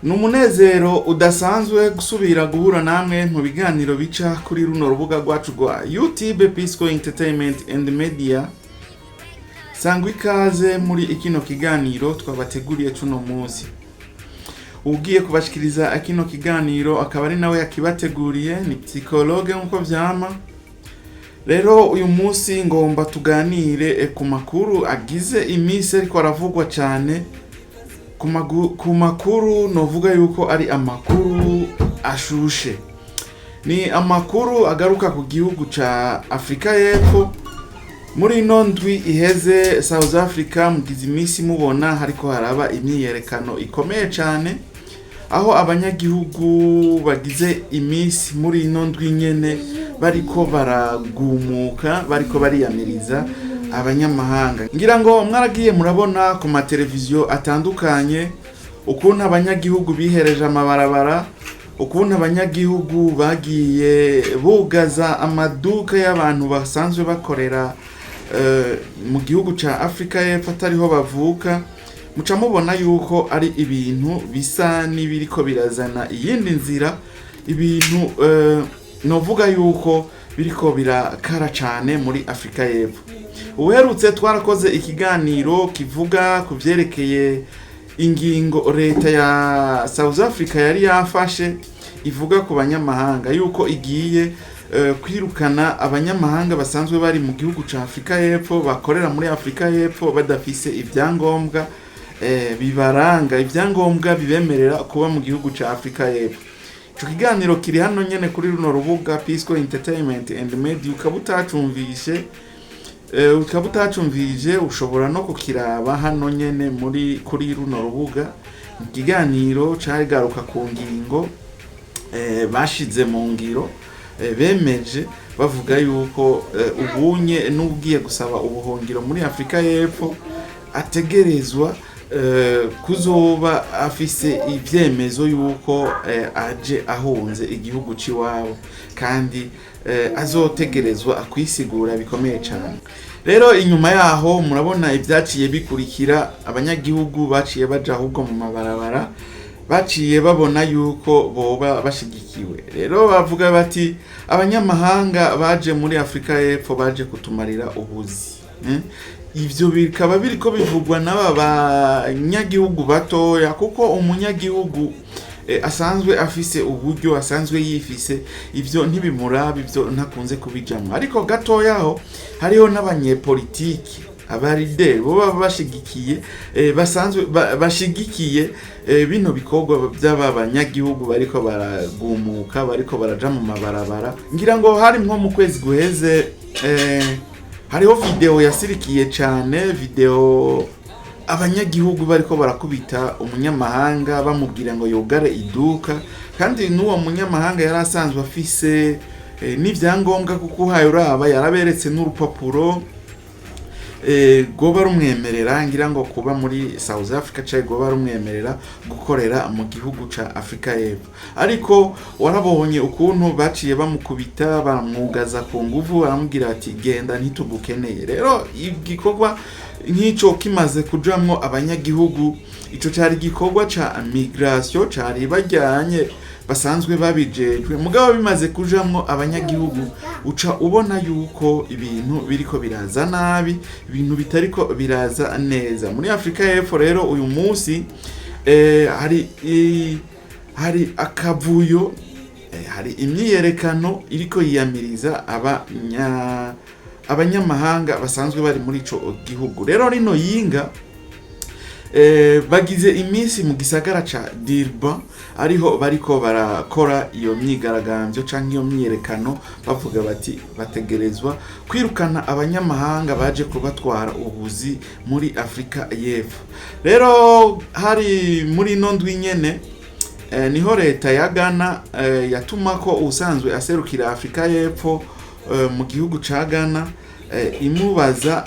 Numunezero udasanzwe gusubira guhura namwe mu biganiro bica kuri runo rubuga rwacu rwa YouTube Pisco Entertainment and Media. Sangwa ikaze muri ikino kiganiro twabateguriye cuno munsi. Ugiye kubashikiriza akino kiganiro akaba ari nawe yakibateguriye ni psychologue nkuko vyama. Rero uyu munsi ngomba tuganire ku makuru agize iminsi ariko aravugwa cyane. Ku makuru novuga yuko ari amakuru ashushe. Ni amakuru agaruka ku gihugu ca Afrika y'Epfo. Muri ino ndwi iheze South Africa mugize iminsi mubona hariko haraba imyiyerekano ikomeye cyane, aho abanyagihugu bagize iminsi muri ino ndwi nyene bariko baragumuka, bariko bariyamiriza abanyamahanga. Ngira ngo mwaragiye murabona ku mateleviziyo atandukanye ukuntu abanyagihugu bihereje amabarabara, ukuntu abanyagihugu bagiye bugaza amaduka y'abantu basanzwe bakorera mu gihugu ca Afrika y'Epfo atariho bavuka. Muca mubona yuko ari ibintu bisa n'ibiriko birazana iyindi nzira, ibintu novuga yuko biriko birakara cane muri Afrika y'Epfo. Uherutse twarakoze ikiganiro kivuga ku vyerekeye ingingo leta ya South Africa yari yafashe ivuga ku banyamahanga yuko igiye kwirukana abanyamahanga basanzwe bari mu gihugu ca Afrika y'Epfo, bakorera muri Afrika y'Epfo badafise ivyangombwa bibaranga, ivyangombwa bibemerera kuba mu gihugu ca Afrika y'Epfo. Ico kiganiro kiri hano nyene kuri runo rubuga Pisco Entertainment and Media. Ukaba utacumvije ushobora no kukiraba hano nyene kuri runo rubuga. Ikiganiro carigaruka ku ngingo bashize mu ngiro, bemeje bavuga yuko ubunye n'ugiye gusaba ubuhungiro muri Afrika y'Epfo ategerezwa kuzoba afise ivyemezo yuko aje ahunze igihugu ciwabo, kandi azotegerezwa akwisigura bikomeye cyane. Rero inyuma yaho murabona ivyaciye bikurikira, abanyagihugu baciye baja ahubwo mu mabarabara, baciye babona yuko boba bashigikiwe. Rero bavuga bati abanyamahanga baje muri Afrika y'Epfo baje kutumarira ubuzi. Ivyo bikaba biriko bivugwa n'aba banyagihugu batoya, kuko umunyagihugu asanzwe afise uburyo, asanzwe yifise, ivyo ntibimuraba, ivyo ntakunze kubijamwa. Ariko gatoyaho hariho n'abanyepolitiki, abarideri bo bashigikiye, basanzwe bashigikiye bino bikorwa by'aba banyagihugu bariko baragumuka, bariko baraja mu mabarabara. Ngira ngo hari nko mu kwezi guheze hariho video yasirikiye cyane, video abanyagihugu bariko barakubita umunyamahanga bamubwira ngo yogare iduka, kandi n'uwo munyamahanga yari asanzwe afise n'ivyangombwa, kuko uhaye uraba yaraberetse n'urupapuro goba rumwemerera, ngira ngo kuba muri South Africa cyaje goba rumwemerera gukorera mu gihugu ca Afrika y'Epfo. Ariko warabonye ukuntu baciye bamukubita, bamwugaza ku nguvu, aramubwira ati genda ntitugukeneye. Rero igikorwa nk'ico kimaze kujamwo abanyagihugu, ico cari gikorwa ca migration, cari bajyanye basanzwe babijejwe. Mugabo bimaze kujamwo abanyagihugu, uca ubona yuko ibintu biriko biraza nabi, ibintu bitariko biraza neza muri Afrika y'Epfo. Rero uyu munsi hari akavuyo, hari imyiyerekano iriko yiyamiriza abanyamahanga basanzwe bari muri ico gihugu. Rero rino yinga bagize iminsi mu gisagara ca Durban, ariho bariko barakora iyo myigaragambyo canke iyo myiyerekano, bavuga bati bategerezwa kwirukana abanyamahanga baje kubatwara ubuzi muri Afrika y'Epfo. Rero hari muri ino ndwi nyene niho leta ya Ghana yatumako usanzwe aserukira Afrika y'Epfo mu gihugu ca Ghana, imubaza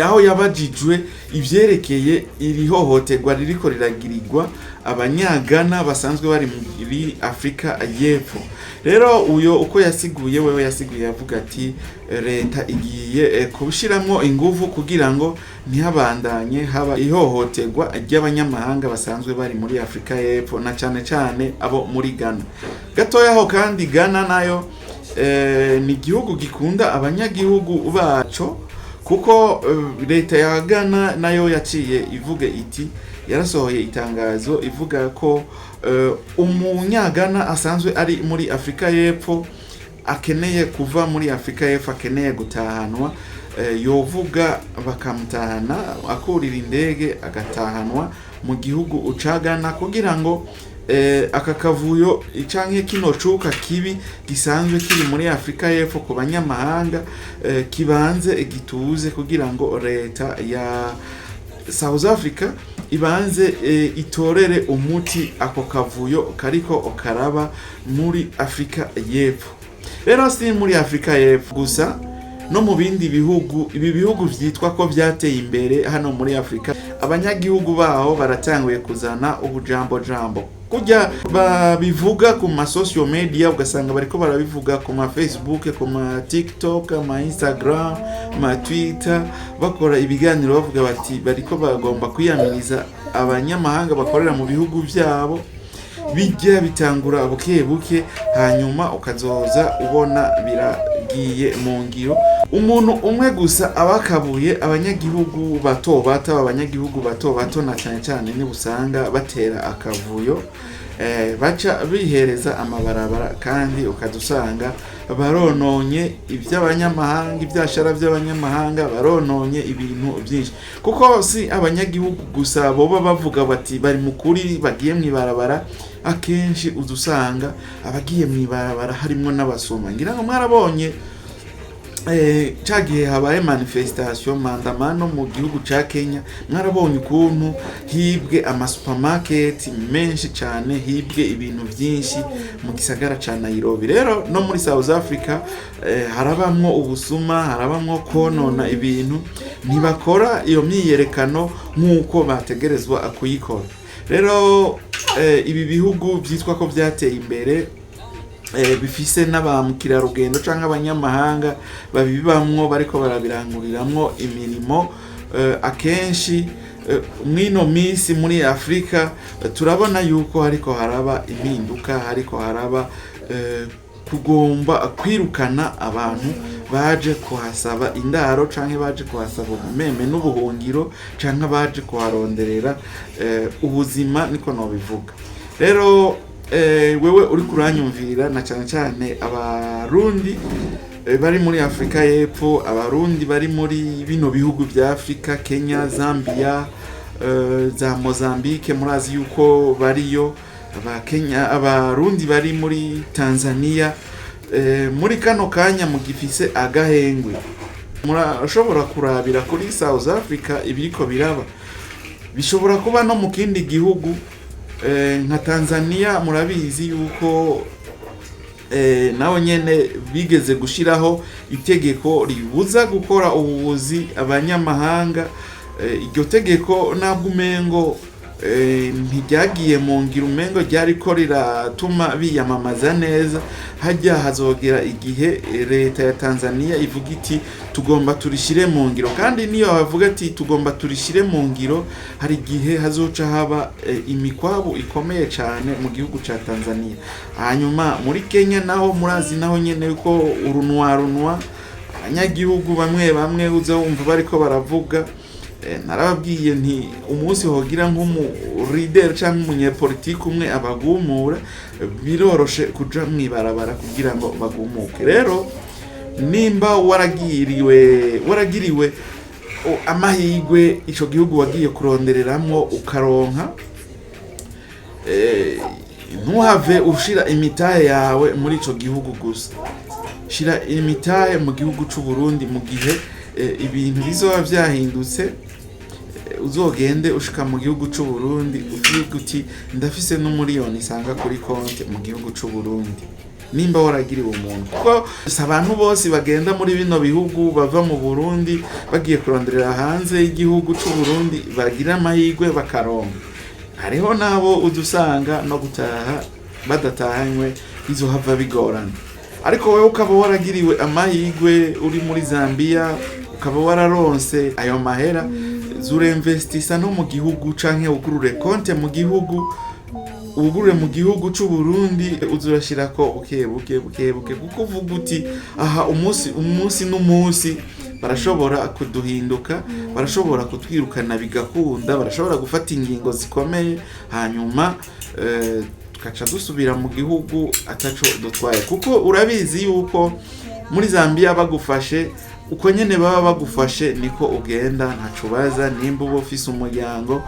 aho yabajijwe ivyerekeye iri hohoterwa ririko riragirirwa abanyagana basanzwe bari muri Afrika y'Epfo. Rero uyo uko yasiguye wewe yasiguye yavuga ati leta igiye kubishiramwo inguvu kugira ngo ntihabandanye haba ihohoterwa ry'abanyamahanga basanzwe bari muri Afrika y'Epfo na cane abo muri Ghana. Gatoya ho kandi Ghana nayo ni igihugu gikunda abanyagihugu baco, kuko leta ya Ghana nayo yaciye ivuga iti yarasohoye itangazo ivuga ko umunyagana asanzwe ari muri Afrika y'Epfo akeneye kuva muri Afrika y'Epfo akeneye gutahanwa, yovuga bakamutahana akurira indege agatahanwa mu gihugu ucagana kugira ngo aka kavuyo canke kino cuka kibi gisanzwe kiri muri Afrika y'Epfo ku banyamahanga kibanze gituze, kugira ngo leta ya South Africa ibanze itorere umuti ako kavuyo kariko karaba muri Afrika y'Epfo. Rero si muri Afrika y'Epfo gusa, no mu bindi bihugu, ibi bihugu vyitwa ko vyateye imbere hano muri Afrika, abanyagihugu baho baratanguye kuzana ubujambo kujya babivuga ku ma social media, ugasanga bariko barabivuga ku ma Facebook, ku ma TikTok, ma Instagram, ma Twitter, bakora ibiganiro bavuga bati bariko bagomba kwiyamiriza abanyamahanga bakorera mu bihugu vyabo. Bijya bitangura buke hanyuma ukazoza ubona biragiye mu ngiro. Umuntu umwe gusa abakabuye abanyagihugu bato bato na cyane ni busanga batera akavuyo, baca bihereza amabarabara, kandi ukadusanga barononye iby'abanyamahanga, ibyashara by'abanyamahanga, barononye ibintu byinshi, kuko si abanyagihugu gusa boba bavuga bati bari mukuri bagiye mwibarabara. Akenshi udusanga abagiye mwibarabara harimo n'abasoma. Ngira ngo mwarabonye cagihe habaye manifestation mandamano mu gihugu ca Kenya, mwarabonye ukuntu hibwe ama supermarket menshi cyane, hibwe ibintu byinshi mu gisagara ca Nairobi. Rero no muri South Africa harabamwo ubusuma, harabamwo konona ibintu, ntibakora iyo myiyerekano nk'uko bategerezwa kuyikora. Rero ibi bihugu byitwa ko byateye imbere bifise n'abamukira rugendo canke abanyamahanga babibamwo bariko barabiranguriramwo imirimo, akenshi mwino misi muri Afrika turabona yuko hariko haraba impinduka, hariko haraba kugomba kwirukana abantu baje kuhasaba indaro canke baje kuhasaba umeme n'ubuhungiro canke baje kuharonderera ubuzima, niko no bivuga. Rero wewe uri kuranyumvira na cyane abarundi bari muri Afrika y'Epfo, abarundi bari muri bino bihugu bya Afrika, Kenya, Zambia, za Mozambique, murazi yuko bariyo abakenya, abarundi bari muri Tanzania, muri kano kanya mugifise agahengwe. Murashobora kurabira kuri South Africa ibiriko biraba, bishobora kuba no mu kindi gihugu nka Tanzania. Murabizi yuko naho nyene bigeze gushiraho itegeko ribuza gukora ubuvuzi abanyamahanga. Iryo tegeko nabwo umengo ntiryagiye mu ngiro, umengo ryariko riratuma biyamamaza neza. Hajya hazogera igihe leta ya Tanzania ivuga iti tugomba turishire mu ngiro, kandi niyo bavuga ati tugomba turishire mu ngiro, hari igihe hazoca haba imikwabu ikomeye cyane mu gihugu ca Tanzania. Hanyuma muri Kenya naho murazi naho nyene yuko urunwa abanyagihugu bamwe uza wumva bariko baravuga. Narababwiye nti umunsi hogira nk'umu leader cyangwa umunyepolitiki umwe abagumura, biroroshe kuja mwibarabara kugira ngo bagumuke. Rero nimba waragiriwe amahigwe ico gihugu wagiye kurondereramwo ukaronka, ntuhave ushira imitahe yawe muri ico gihugu gusa. Shira imitahe mu gihugu c'u Burundi, mu gihe ibintu bizoba vyahindutse uzogende ushika mu gihugu c'u Burundi uvuga uti ndafise n'umuriyoni isanga kuri konti mu gihugu c'u Burundi. nimba waragiriwe umuntu, kuko si abantu bose bagenda muri bino bihugu bava mu Burundi bagiye kuronderera hanze y'igihugu c'u Burundi bagira amahirwe bakaronka. Hariho nabo udusanga no gutaha badatahanywe izohava bigorana, ariko wewe ukaba waragiriwe amahirwe uri muri Zambia, ukaba wararonse ayo mahera, zuremvestisa no mu gihugu canke ugurure konte mu gihugu, ugurure mu gihugu c'u Burundi, uzurashirako buke kuko uvuga uti aha umunsi n'umunsi barashobora kuduhinduka, barashobora kutwirukana bigakunda, barashobora gufata ingingo zikomeye, hanyuma tukaca dusubira mu gihugu ataco dutwaye. Kuko urabizi yuko muri Zambia bagufashe uko nyene baba bagufashe niko ugenda, ntaco baza. Nimba uba ufise umuryango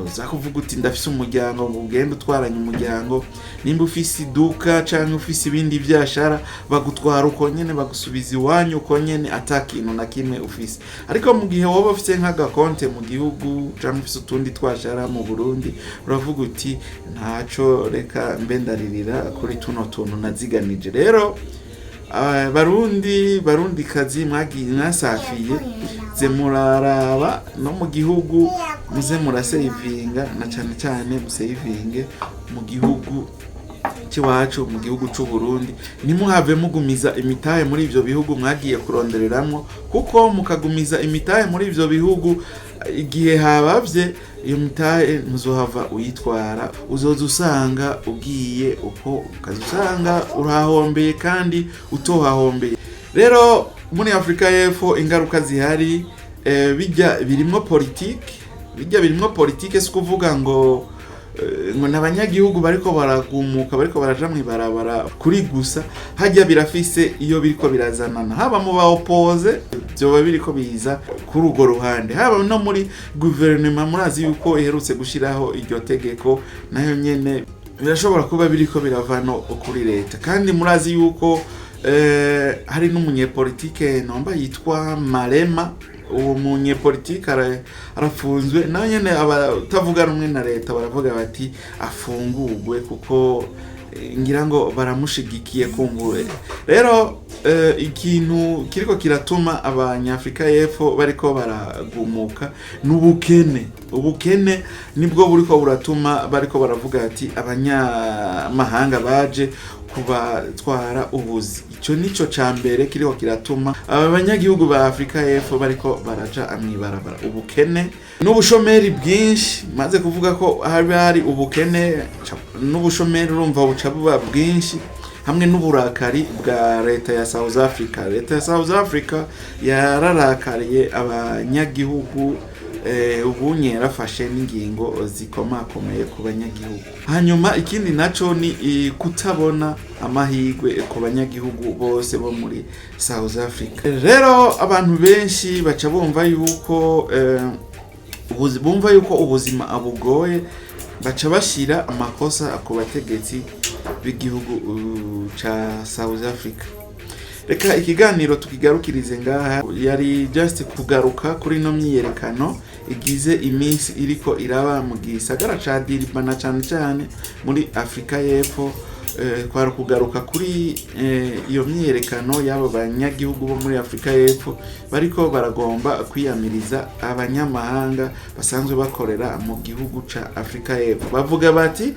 uza kuvuga uti ndafise umuryango, ugenda utwaranye umuryango. Nimba ufise iduka canke ufise ibindi vyashara bagutwara uko nyene, bagusubiza iwanyu uko nyene atakintu na kimwe ufise. Ariko mu gihe woba ufise nk'agakonte mu gihugu canke ufise utundi twashara mu Burundi, uravuga uti ntaco, reka mbe ndaririra kuri tuno tuntu naziganije. Rero Barundi kazi mwasafiye, ze muraraba no mu gihugu muze murasevinga, na cyane musevinge mu gihugu ciwacu, mu gihugu c'u Burundi. Nimuhave mugumiza imitahe muri ivyo bihugu mwagiye kurondereramwo, kuko mukagumiza imitahe muri ivyo bihugu, igihe habavye iyo mitahe muzohava uyitwara, uzoza usanga ugiye uko, ukazusanga urahombeye kandi utohahombeye. Rero muri Afrika y'Epfo ingaruka zihari, bijya birimwo politike, si kuvuga ngo n'abanyagihugu bariko baragumuka, bariko baraja mw'ibarabara kuri gusa. Hajya birafise iyo biriko birazanana, haba mu baopoze byoba biriko biza kuri urwo ruhande, haba no muri guverinoma. Murazi yuko iherutse gushiraho iryo tegeko, nayo nyene birashobora kuba biriko biravano kuri leta. Kandi murazi yuko hari n'umunyepolitike nomba yitwa Malema. Uwo munyepolitike arafunzwe, nayo nyene abatavuga rumwe na leta baravuga bati afungurwe, kuko ngira ngo baramushigikiye kumbure. Rero ikintu kiriko kiratuma abanyafrika y'Epfo bariko baragumuka ubukene nibwo buriko buratuma bariko baravuga ati abanyamahanga baje kubatwara ubuzi. Ico nico cambere kiriko kiratuma abanyagihugu ba Afrika y'Epfo bariko baraja amwibarabara. Ubukene n'ubushomeri bwinshi, maze kuvuga ko hari ubukene n'ubushomeri, urumva buca buba bwinshi, hamwe n'uburakari bwa leta ya South Africa. Leta ya South Africa yararakariye abanyagihugu, ubunye yarafashe n'ingingo zikomakomeye ku banyagihugu. Hanyuma ikindi naco ni kutabona amahirwe ku banyagihugu bose bo muri South Africa. Rero abantu benshi baca bumva yuko ubuzima abugoye, baca bashira amakosa ku bategetsi b'igihugu ca South Africa. Reka ikiganiro tukigarukirize ngaha, yari just kugaruka kuri no myiyerekano igize iminsi iriko iraba mu gisagara ca Durban, na cyane muri Afrika y'Epfo. Kwari kugaruka kuri iyo myiyerekano y'abo banyagihugu bo muri Afrika y'Epfo bariko baragomba kwiyamiriza abanyamahanga basanzwe bakorera mu gihugu ca Afrika y'Epfo. Bavuga bati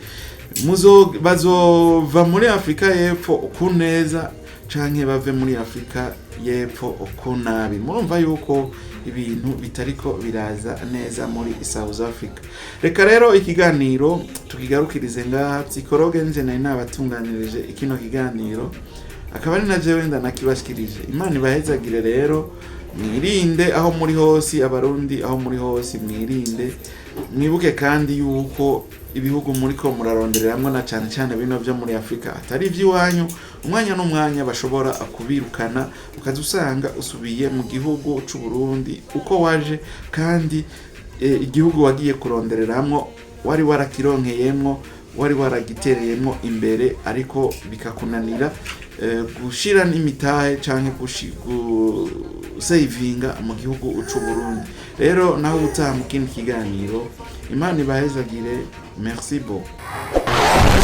bazova muri Afrika y'Epfo ukuneza canke bave muri Afrika y'Epfo ukunabi. Murumva yuko ibintu bitariko biraza neza muri South Africa. Reka rero ikiganiro tukigarukirize ngaha. Psychologue nje nari nabatunganirije ikino kiganiro, akaba ari na jewe ndanakibashikirije. Imana ibahezagire rero, mwirinde aho muri hose, abarundi aho muri hose mwirinde. Mwibuke kandi yuko ibihugu muriko murarondereramwo, na cyane bino byo muri Afrika atari ivy'iwanyu. Umwanya n'umwanya bashobora kubirukana, ukazusanga usubiye mu gihugu c'u Burundi uko waje, kandi igihugu wagiye kurondereramwo wari warakironkeyemwo, wari waragitereyemwo imbere, ariko bikakunanira gushira n'imitahe canke gusavinga mu gihugu c'u Burundi. Rero naho utaha mu kindi kiganiro. Imana ibahezagire. Merci beaucoup.